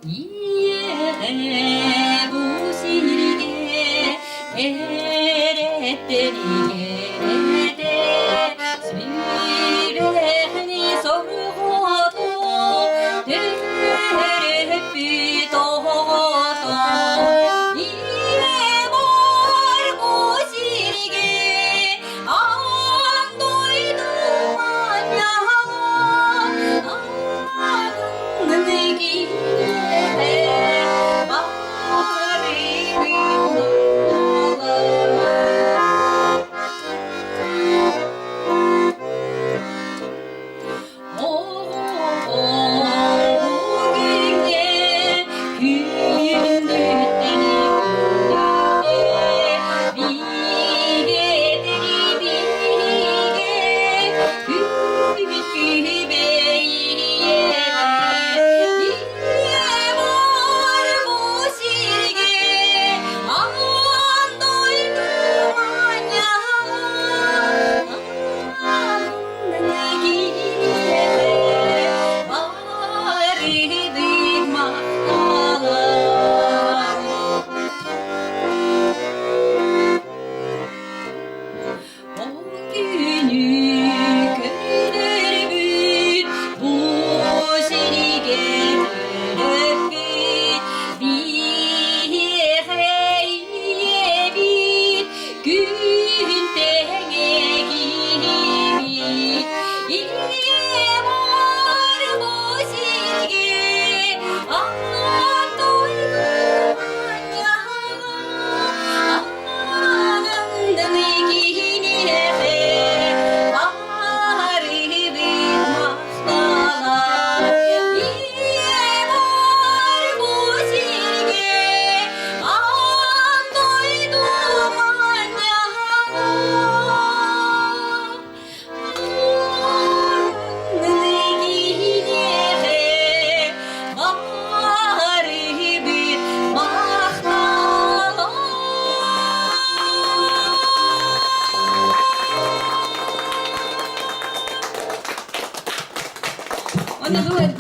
이에 부시리게 에레떼리게 스미레니 소르고도 데레피도도 이에 부시리게 안도이도 마냥 내기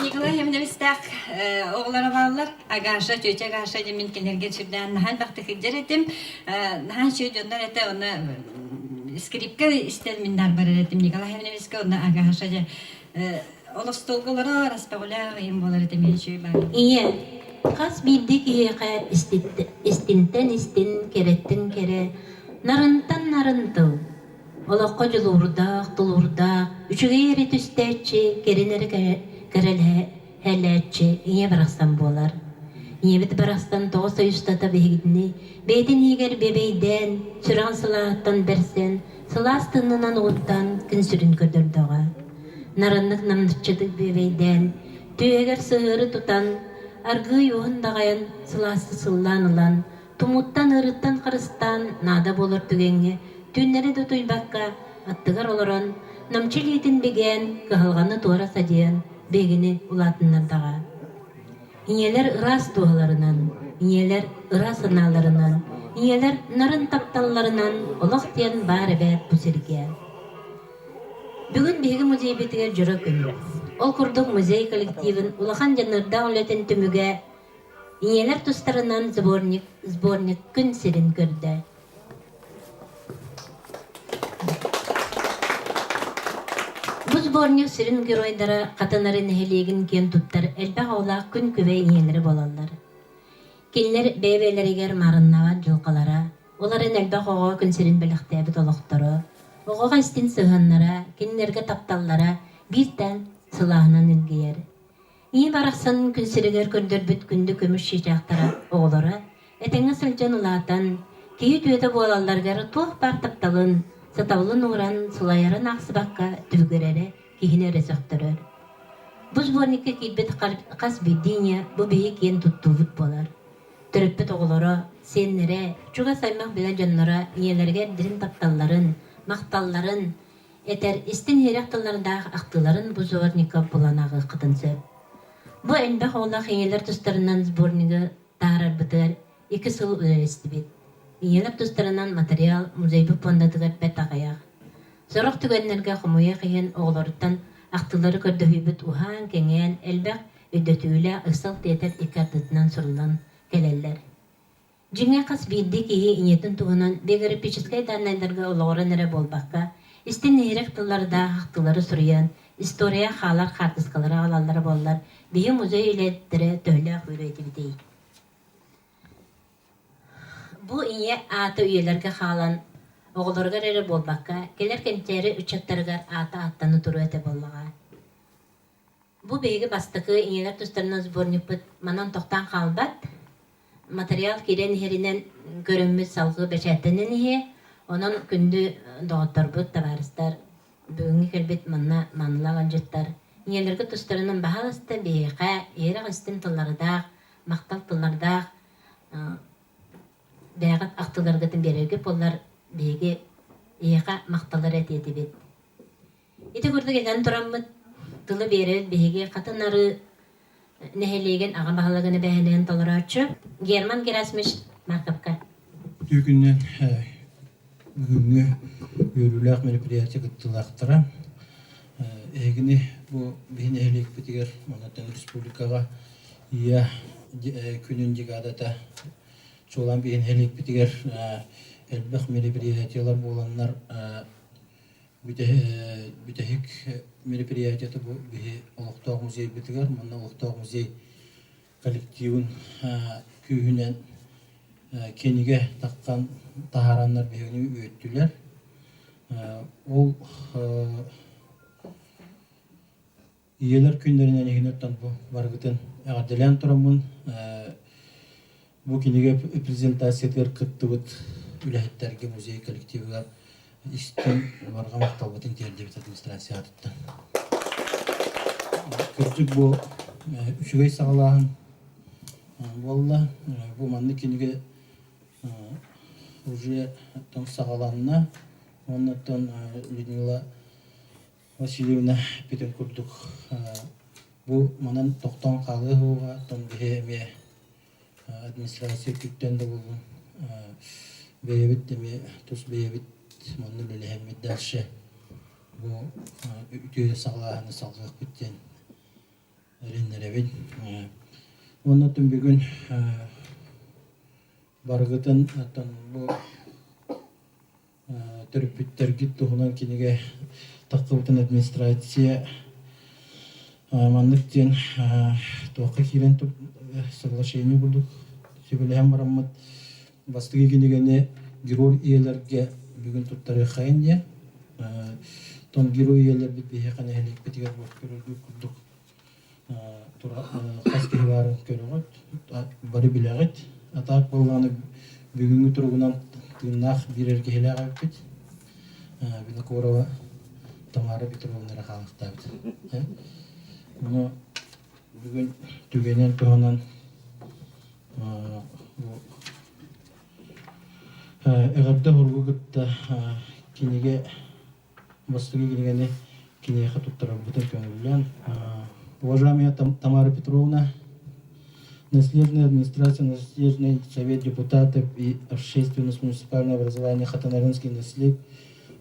Николай Хемневистак оğlara bağlar. Agaşa, çöçe agaşa demin kenerge çirden nahan baktı hıcır ettim. Nahan şu jönler ete onu skripka istel minnar barar ettim. Nikolay Hemnevistka onu agaşa je olastolgulara raspagula yem bolar ettim yürüyüşü bak. İyi. Kas bildik iyiğe istinten istin kerettin kere. Narıntan narıntı. Olakka julurdağ, tulurdağ. Üçüge yeri tüstetçi, gerineri Karel helletçi, iye barastan bolar. İye bit barastan toğusa yüstata behigidini, beydin higer bebeyden, süran sılahattan bersen, sılastığından oğuttan gün sürün ködürdüğü. Narınlık namdıkçıdık bebeyden, tüyeger sığırı tutan, argı yoğundağayan sılası sıllanılan, tumuttan ırıttan kırıstan, nada bolur tügenge, tünleri de tuybakka, attıgar oloran, namçıliyedin begen, kıhılganı tuğra sadiyan, begini ulatınlardağa. İnyeler ıras dualarından, inyeler ıras analarından, inyeler narın taptallarından olaq diyen bari be bu sirge. Bugün begi muzey betiger jörök ömür. Ol kurduk muzey kollektivin ulaqan janırda uleten tümüge inyeler tustarından zbornik gün sirin gördü. Borneo sirin giroydara katanların eheligin gen tuttar elbaq ola gün küve iyeleri bolallar. Kinler beyveleriger marınnavan jılqalara, oların elbaq oğa gün sirin belixtebit oloqtara, oğa istin sığanlara, kinlerge taptallara birden sılahınan ilgiyer. İyi baraqsan gün siriger köndürbüt gündü kömüş şişaqtara oğlara, etenge sılcan ulatan, keyi tüyete bolallargar tuğ bar taptalın, satavlın uğran sulayarın aqsıbaqqa tübgerere, kihine resöktörör. Bu zbornikke kilbet kas bildiğine bu beyik yen tuttuvut bolar. Töröppet oğlara, senlere, çuga saymak bilen canlara, iyelerge dirin taptalların, maqtalların, eter istin heraktallarında aktıların bu zbornikka bulanağı kıtınsöp. Bu elbaq oğlaq iyeler tustarından zbornigi tarar bıtır, 2 sıl öğrestibit. Iyeler tustarından material muzeybi pondadıgar bet ağayak. Soraq tügenlerge xumuya qiyen oğlarıttan aqtıları kördöhübüt uhan kengen elbaq өдөтүүле ысыл тетер икартытынан сурулан келелер. Жиңе қас бирди кии инетін туғынан биографическай даннайларға олғыран әрі болбаққа, истин нейрек тылларда хақтылары сурыян, история халар хартыскалары алалары боллар, бейі музей үйлеттері төлі ақыры етібідей. Бұ ие аты үйелерге халан, оғылырғар әрі болбаққа, келер кемтері үчаттарығар аты аттаны тұру әте боллаға. Бұ бейгі бастықы иелер тұстарынан сборник бұд манан тоқтан қалбат, материал кирен херинен көрүммүт салгы бечеттенен ие, онон күндү доғыттар бұд табарыстар, бүгінгі келбет манлаган жыттар. Иелерге тұстарынан бағалысты бейға, ерек істін тыллардақ, мақтал тыллардақ, бәғат ақтыларғытын береге болар бейге еға мақталар әтеті бет. Ити көрді келен тұраммыд, тылы берет бейге қатынары нәхелеген аға бағалағыны бәхенен толыра өтші. Герман Герасмиш Марковка. Бүгіннен бүгінгі өріліғ мероприятия күттілақтыра. Егіні бұл бейін әлек бітігер Монатын Республикаға ия күнін дегадата чолан бейін әлек бітігер әлбәқ мероприятиялар боланлар бүтәхік мероприятияты бұл бейі Олықтау музей бітігер. Мұнда Олықтау музей коллективін күйінен кенеге таққан тахаранлар бейгіні өттілер. Ол иелер күндерінен егін өттен бұл барғытын әғаделен тұрамын. Бұл кенеге презентациятыр қытты бұд үләхеттерге музей коллективіға істен барға мақталбатын тердебет администрация атытты. Күртік бұл үшігей сағалағын болла. Бұл манны кенеге уже сағаланына, оннаттан Людмила Васильевна петін күрдік. Бұл манан тоқтан қалы ғуға, тон бейеме администрация күттенді болдың. Бейебіт деме, тұс бейебіт мұнны лөлі дәрші. Бұл үтеуді сағалағыны салғық біттен реннеребен. Оннаттан бүгін барғытын бұл түріппіттергі тұғынан кенеге таққыбытын администрация маннықтен тоққа келен соглашение бұлдық. Сөбіліғен бараммат бастығы кенегені герой иелерге бүгін тұттары қайын де. Тон герой иелер біт бейе қаны әлек бітігер бұлт көрілгі күрдік. Қас кері барын көріғыт, бары білеғыт. Атақ болғаны бүгінгі тұрғынан тыңнақ бірерге еле ағап бет. Бұны Корова Тамара Петровнара қалықта бет. Бұны бүгін түгенен тұғынан әғабда ұрғы күтті кенеге бастығы келгені кенеге қатуттара бұтын көңілден. Уважаемая Тамара Петровна, наследная администрация, наследный совет депутатов и общественность муниципального образования Хатанаринский наслед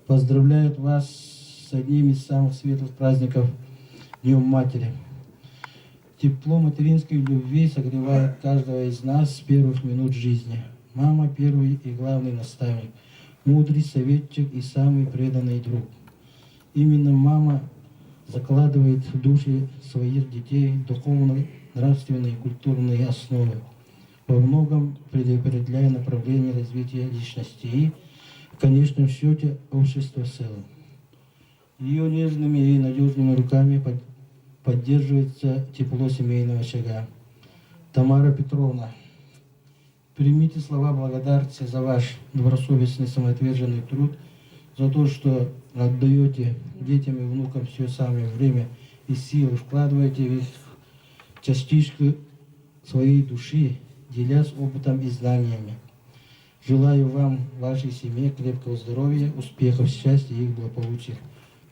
поздравляют вас с одним из самых светлых праздников Днем Матери. Тепло материнской любви согревает каждого из нас с первых минут жизни. Мама – первый и главный наставник, мудрый советчик и самый преданный друг. Именно мама закладывает в души своих детей духовные, нравственные и культурные основы, во многом предопределяя направление развития личности и, в конечном счете, общества в целом. Ее нежными и надежными руками поддерживается тепло семейного очага. Тамара Петровна, примите слова благодарности за ваш добросовестный самоотверженный труд, за то, что отдаете детям и внукам все самое время и силы, вкладываете в их частичку своей души, делясь опытом и знаниями. Желаю вам, вашей семье, крепкого здоровья, успехов, счастья и благополучия.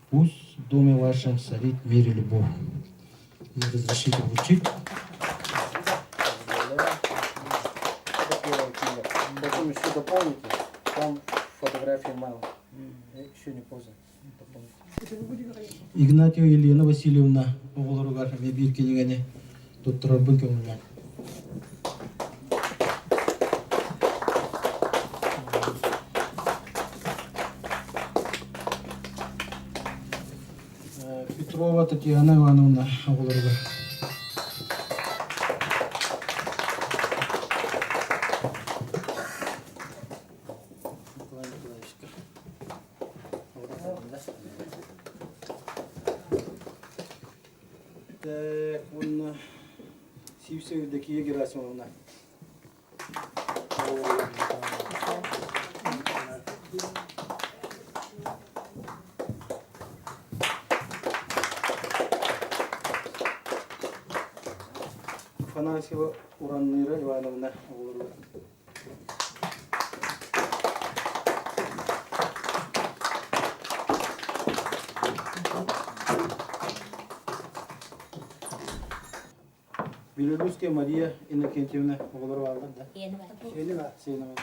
Пусть в доме вашем царит мир и любовь. Разрешите вручить. Потом еще дополните, там фотографии мало. Еще не поздно. Игнатьева Елена Васильевна, оғылыруғар мебир кенегені туттурарбын көңүллән. Петрова Татьяна Ивановна оголорга. Николай Николаевичка. Так, вон Сивсевдекия Герасимовна. Афанасьева Ураннира Ивановна. Белорусская Мария Иннокентьевна Уголорова, да? Сенова.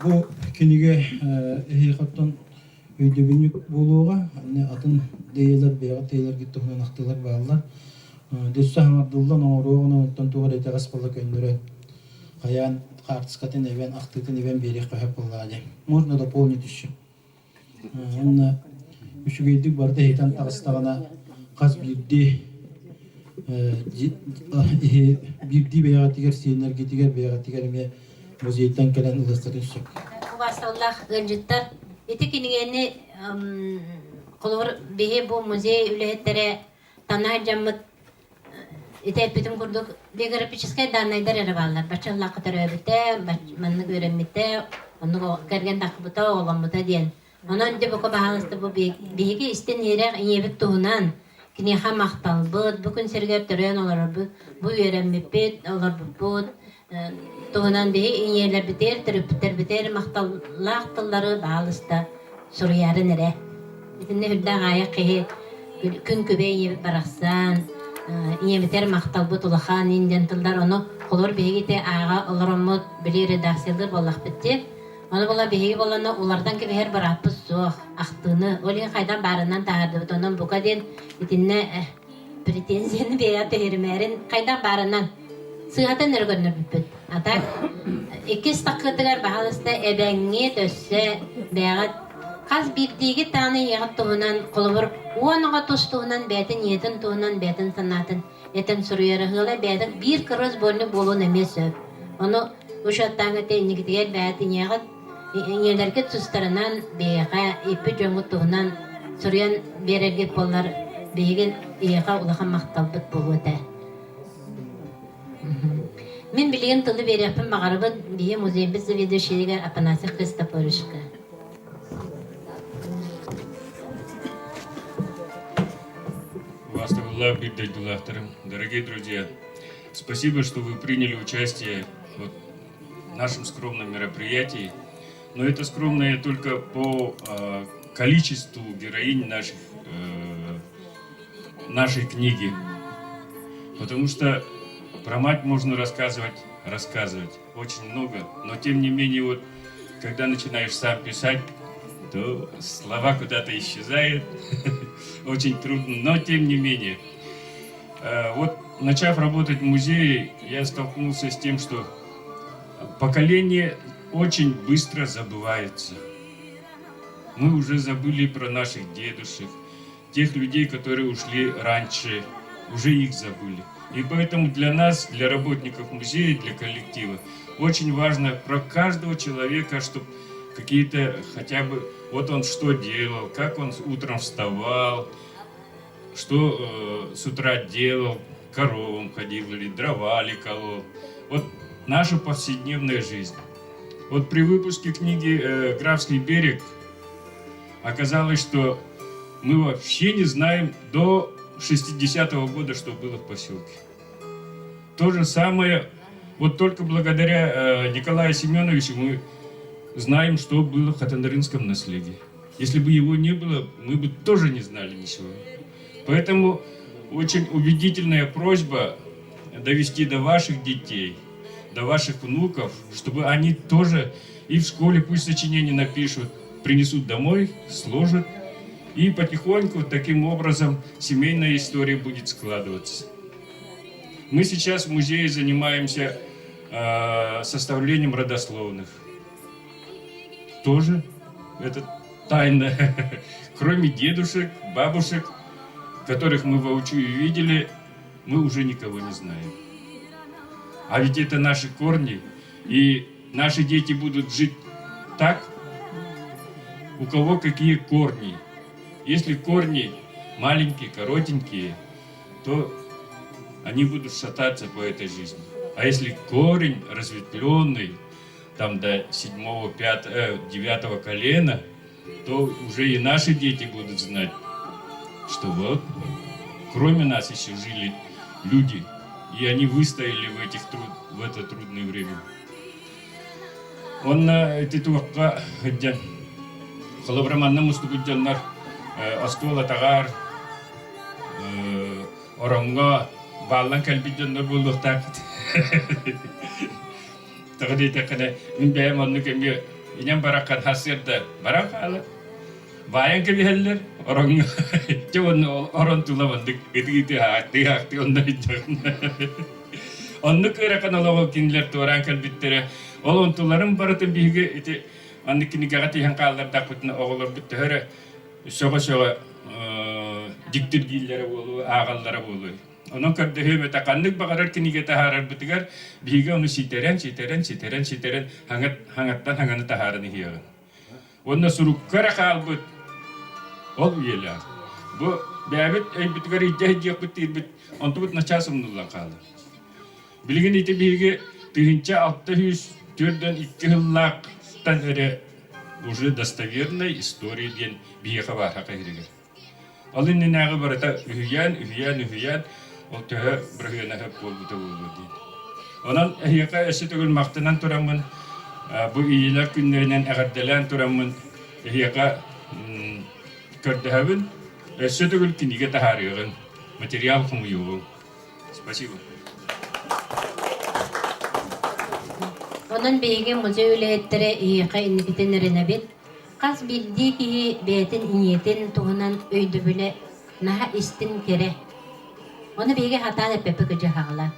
Бу киниге эхиқаттан өйдөбүнүк болууга атын дейлер бега тейлер гиттухунан актылар баалар. Дөссө хаңардылдан оңоруогуна оттон тугар этегас болла көндөрөт. Каян картскатын эвен актытын эвен берек кахап боллаады. Можно дополнить еще. Онна үшүгейдик барды хейтан тагыстагана каз бирди бирди бега тигер сиенер гитигер бега тигер ме музейден келен ылыстыр үсөк. Убасаллах гынжыттар. Ити кинигени колор бие бу музей үлеттере танай жаммыт ите бүтүн курдук биографическая данныйдар эребаллар. Бачалла катарабите, манны көрөммите, ону керген такбыта оламыта диен. Онон де бука баалысты бу биги истен ерек иебит туһунан кинеха макталбыт, бүкүн сергеп төрөн олар бу өреммепет, олар бут туһунан биги иелер битер, төрөптөр битер макталлактылары баалыста сурыяры нере. Итинне хүлдә гая кеһи күн көбе иебит бараксан, иебитер макталбыт улахан инден тылдар ону колор бигите ага олоромот били редакциялар боллак битте. Оны бола беги болана улардан кебер бараппыз соох актыны олин кайдан барынан тагарды онон бука ден итинне претензияны бея термерин кайдан барынан сыгатын өргөннөр бүт ата экис такытыгар баалыста эбеңге төссө бега каз бирдиги таны ягат туунан колбур уонага тустуунан бетин етин туунан бетин санатын этен сурыйары хыла бетин бир кырыз болну болун эмес ону ушаттаңы тенигдигер бетин ягат иелерге тустарынан бега ипи жоңу туунан сурыян берерге боллар беген иега улахан макталбыт болута. Мен билген тылы береппин магарыбын бие музейбиз ведущийгер Афанасий Христофоровичка. Дорогие друзья, спасибо, что вы приняли участие в нашем скромном мероприятии. Но это скромное только по количеству героинь нашей книги. Потому что про мать можно рассказывать очень много. Но тем не менее, вот, когда начинаешь сам писать, то слова куда-то исчезают. Очень трудно, но тем не менее. Вот, начав работать в музее, я столкнулся с тем, что поколение очень быстро забывается. Мы уже забыли про наших дедушек, тех людей, которые ушли раньше, уже их забыли. И поэтому для нас, для работников музея, для коллектива, очень важно про каждого человека, чтобы какие-то хотя бы, вот он что делал, как он утром вставал, что с утра делал, коровам ходил или дрова ли колол. Вот наша повседневная жизнь. Вот при выпуске книги «Графский берег» оказалось, что мы вообще не знаем до 60-го года, что было в поселке. То же самое, вот только благодаря Николаю Семеновичу мы знаем, что было в Хатандаринском наследии. Если бы его не было, мы бы тоже не знали ничего. Поэтому очень убедительная просьба довести до ваших детей, до ваших внуков, чтобы они тоже и в школе пусть сочинения напишут, принесут домой, сложат. И потихоньку таким образом семейная история будет складываться. Мы сейчас в музее занимаемся составлением родословных. Тоже это тайна. Кроме дедушек, бабушек, которых мы воочию видели, мы уже никого не знаем. А ведь это наши корни, и наши дети будут жить так, у кого какие корни. Если корни маленькие, коротенькие, то они будут шататься по этой жизни. А если корень разветвленный, там до 7, 5, 9 колена, то уже и наши дети будут знать, что вот, кроме нас еще жили люди, и они выстояли в это трудное время. Он эти туакка хадjan, холобраманна мустукуджаннар, оскола тагар, оронга, баллан калбиджаннар булдуктак. Тагди такада, мин оннукемге иням бараккан хасырда баракала. Баян кебихеллер, оронга, жон орон туламандык, эти хаакти онна иджагна. Оннук эракан олого кинлер туаран калбиттере, олон туларын баратын биге эти анникини гагати ханкаллар дакутна оголор биттере, сога диктиргиллери болу, агаллары болу. Onun kardeşime takanlık bakarar kiniye taharar bitigar biga onu siteren hangattan hanganı taharını hiyagan. Onda surukara kalbut ol yela. Bu bebet bitigar ijah kutir bit ontubut naçasım nullan kaldı. Bilgin iti biga тыгынча 604 yıllıktan beri уже достоверной истории ден бига бар хакайрыгер. Алын ненагы барата үһүян ол төһө биргенә хеп булды булды. Онан яка эше түгел мактанан турамын. Бу ийләр күннәреннән әгәрдәлән турамын. Яка көрдәһәбен эше түгел кинигә тахарыгын материал хумуйу. Спасибо. Онан беге музей үләттәре яка иннекетенәренә бит каз билди ки бетин иниетен тугынан өйдө беле наха истин кере. Оны беге хатаны пепе көжө хагыла.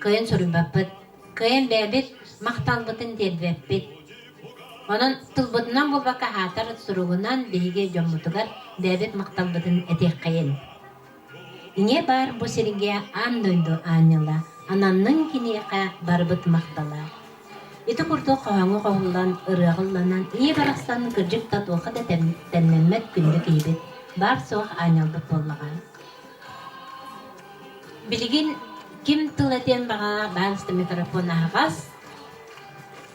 Кыйын сурубаппыт, кыйын бәбит макталбытын дедвеппит. Онын тылбытынан булбакка хатар суругунан беге жоммутугар бәбит макталбытын этек кайын. Ине бар бу серге андойду аняла, ананның кинеқа барбыт мактала. Ити курду қоңы қоғылан, ырығыланан, ие барастан кыржык татуқы да тәмнәммәт күнді кейбет, бар соқ аналбыт болмаған. Білген ким тыл әтен бағана бағынысты микрофон ағас,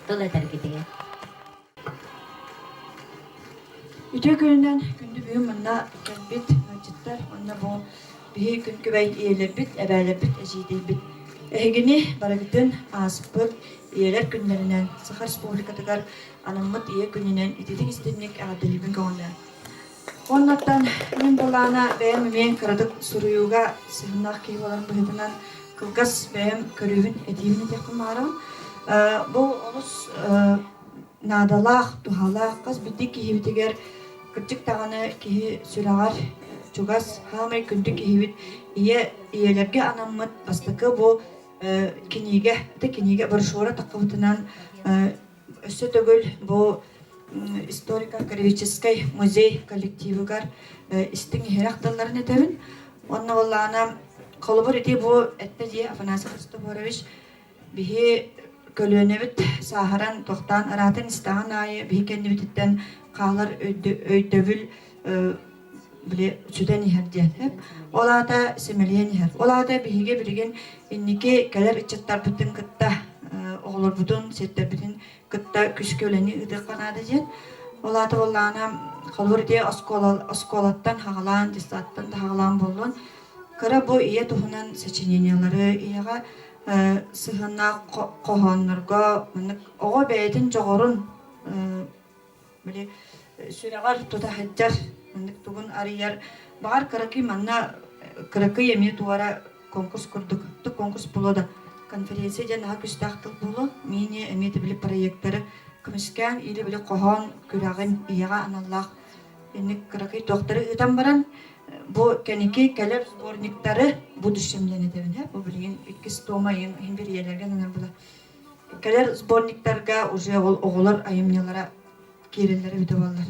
тыл әтер кетеге. Үтө күнінен күнді бүйім мұнна кәнбет, мәнчеттер, мұнна бұл бүйі күн көбәйт иелербіт, әбәлербіт, әжейдейбіт. Әйгіні барагыдын асыппыт, иелер күнлерінен, Саха Республикатығар анаммыт ие күнінен итетік істемнек ағадылыбын көңілі. Оннаттан мен болана бәйім мен қырадық сұруюға сығынақ кей боларын бұхетінен қылғас бәйім көрігін әдейін етекпін мағырын. Бұл олыс надалақ, тухалақ, қаз бітті кейбітігер күртік тағаны кейі сүрағар чугас хамай күнді кейбіт иелерге анаммыт бастықы бұл киниге брошюра таққыбытынан өсі төгіл бұл историко-краеведческий музей коллективігар істің херақталарын етемін. Онна олағына қолыбыр еті бұл әтті де Афанасий Христофорович бігі көлөнебіт сахаран тоқтан аратын істаған айы бігі кәнебіттен қалар өйдөбіл біле сүден ихерден. Олада семелен ихер. Олада бігі білген иннеке кәлер үтчеттар бүтін кытта оғылыр бүтін сеттер бүтін кытта күшке өлені үді қанады ден. Олады олағына қалбыр де осколаттан хағалан, дистаттан да хағалан болуын. Кыра бұл ие тұхынан сочинениялары иеға сығына қоғанларға оға бәйетін жоғырын сүрағар тұта хаджар тугун арияр бар караки манна караки еме туара конкурс курдук. Ту конкурс булода конференция жана күстактыл булу. Мене эмете билип проекттары кымыскан или биле кохон күрагын ияга аналлах инник кыракый доктор ытан баран бу кеники келер сборниктары бу düşемлене дебин бу билген 2 тома ин бир елерген анар була келер сборниктарга уже ол оголор айымнялара киреллери бүтө баллар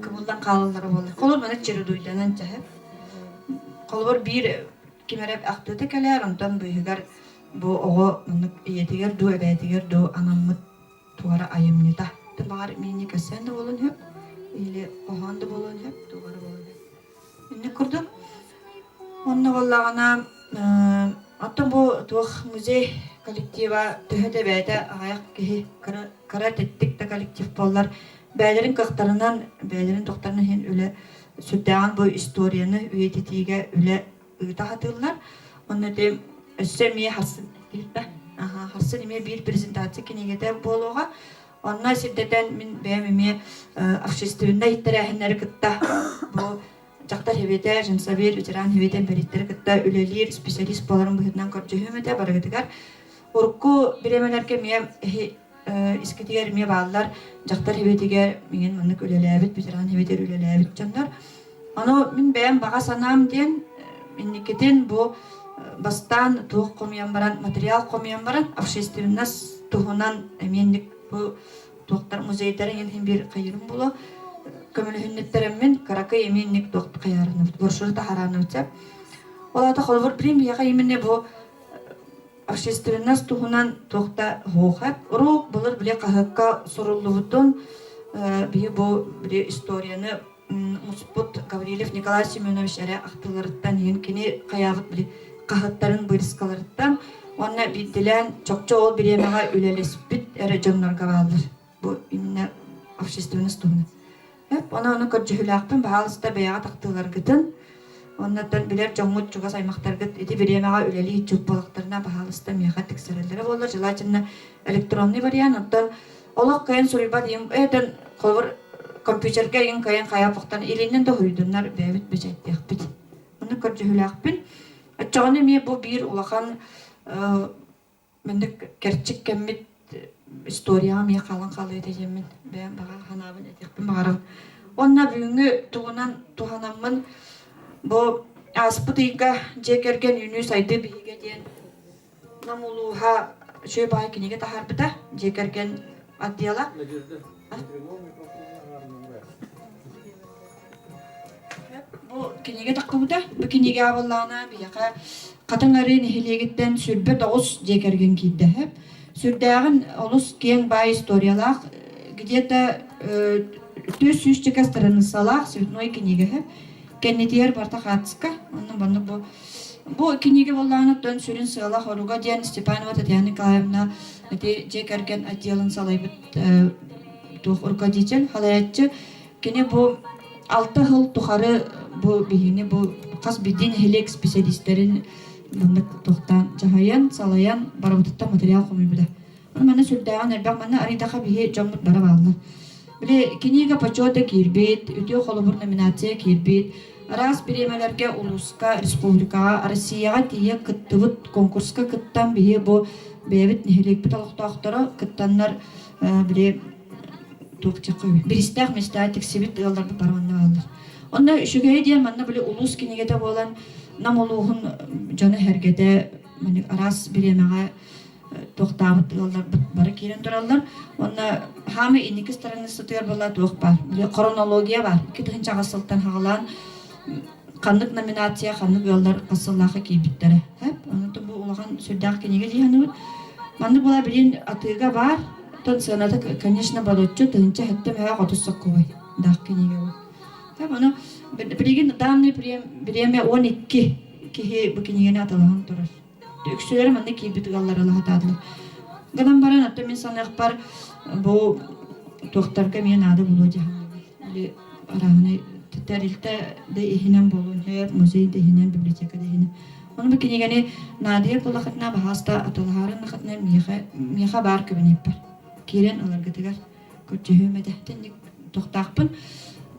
кымылдан калылары болду колор менен чыры дуйданан чахып колор бир кимереп актыты келер онтон быйгар бу ого мынык иетигер ду эбетигер ду анаммыт туара айымныта тыбар мени кесен да болон хеп или оханды болон хеп туара болон хеп инне курдук онна боллагана аттан бу тух музей коллектива төһөдө бәдә аяк киһи кара теттик та коллектив боллар бәйләрен кактарынан бәйләрен токтарынан хен үле сүттәгән бу историяны үетитиге үле ыйтахатылар онна де өссәмие хасын килтә хасын име бир презентация кинегедә болуга онна сиддәдән мин бәмеме общественный иттәрәһеннәр кытта бу жактар хебете жансабир ветеран хебетен бериттер кытта үлелер специалист боларын быһытнан көрҗөһөмәдә барыгытыгар урку биремелерге мия искетигер мия баллар жактар хебетигер мен мынык үлеләбит ветеран хебетер үлеләбит жандар аны мин бәм бага санам ден минникетен бу бастан тух комян баран материал комян баран общественность тухунан менник бу тухтар музейдерин хем бир кайрым було көмөлүннеттермен каракай менник тохт каярын боршур тахараны үтеп олата холбор премияга именно бу общественность тухунан тохта хохап рук булар биле кахакка соруллубутун бие бу биле историяны Муспут Гаврилев Николай Семенович аре актыларыттан ен кини каябыт биле кахаттарын бырыскаларыттан онна бидилен чокчо ол биремага үлелеспит эре жоннорга баалар бу именно общественность тухунан Оны көржүләкпен баалыста бәяга тактылар гытын. Оннан билер жоңмут жуга саймактар гыт эти биремага үлели жуп балыктарына баалыста меха тексерелери болду. Желательно электронный вариант. Оттан олак кайын сурыба дим этен колбор компьютерге ин кайын каяпыктан илинен да хуйдуннар бәбит бечеттек бит. Оны көржүләкпен. Ачаганы ме бу бир улахан мендик керчик кеммит история ми калан калы дегенмен ben бага ханабын этекпин багарам. Онна бүгүнгү тугунан туханаммын бу аспытыйга жекерген үнү сайды биге ден намулуха шөй бай кинеге тахарбыта жекерген аддияла. Бу кинеге такыбыта бу кинеге абаллана бияка катыңарын хилегиттен сүрбө 9 жекерген кийде хеп. Сүрдәгән олус кең бай историялар где-то 300 страницалар цветной книги. Кеннетер Бартахатска, он бу книги болланы тон сүрин сала хоруга ден Степанова Татьяна Николаевна эти жекерген отделын салайбыт тух руководитель халаятчы кене бу 6 жыл тухары бу бигине бу кас бидин хелек специалисттерин мындык тохтан жахаян салаян барабытта материал комуйбуда. Мана сүрдәгән әлбәк мана аридаха бие жомут бара баллар. Биле книга почёта кирбит, үтө холобур номинация кирбит. Раз биремелерге улуска, республикага, Россияга тие кыттыбыт конкурска кыттан бие бу бебит нехелек биталыктактары кыттаннар биле топчакы. Биристак местә тексибит алар барганны алар. Онда үшүгәй дигән мана биле улус книгада болан намолугун жаны хергеде мани раз биремага тоқтабыт алар бары кирен туралар. Онда хамы инеки страница төр бала тох бар. Хронология бар. 2-нче гасылтан хагалан кандык номинация кандык ялдар кысыллахы кийбиттери. Хеп, аны бу улаган сүрдәк книга дигән. Маны була билен атыга бар. Тон саната, конечно, балоччу тынча хәтта мага катысак кой. Дак книга. Хеп, аны билеген данный премия 12 кихи бу книганы аталган турар. Өксөлөр мында кийбит галлар алатадылар. Гадан баран атта мен санак бар бу токтарга мен ады болу жаһан. Или араны тәрилтә дә ихнән болу, музей дә ихнән, библиотека дә ихнән. Оны бу книганы надир булахатна баһаста аталарын хатна миха бар кебене бар. Кирен аларга тегәр көчөһөмәдә тәник токтакпын.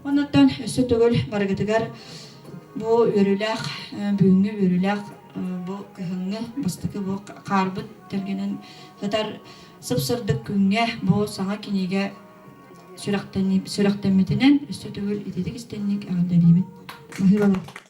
Оннан өсө түгел барга тегәр бу өрүләк, бүгүнгү өрүләк бу кыһыңны бастыкы бу карбыт тергенен хатар сыпсырдык күнгө бу саңа кинеге сүрәктәмитенен өстө түгел итедик истенник агадалибит. Махир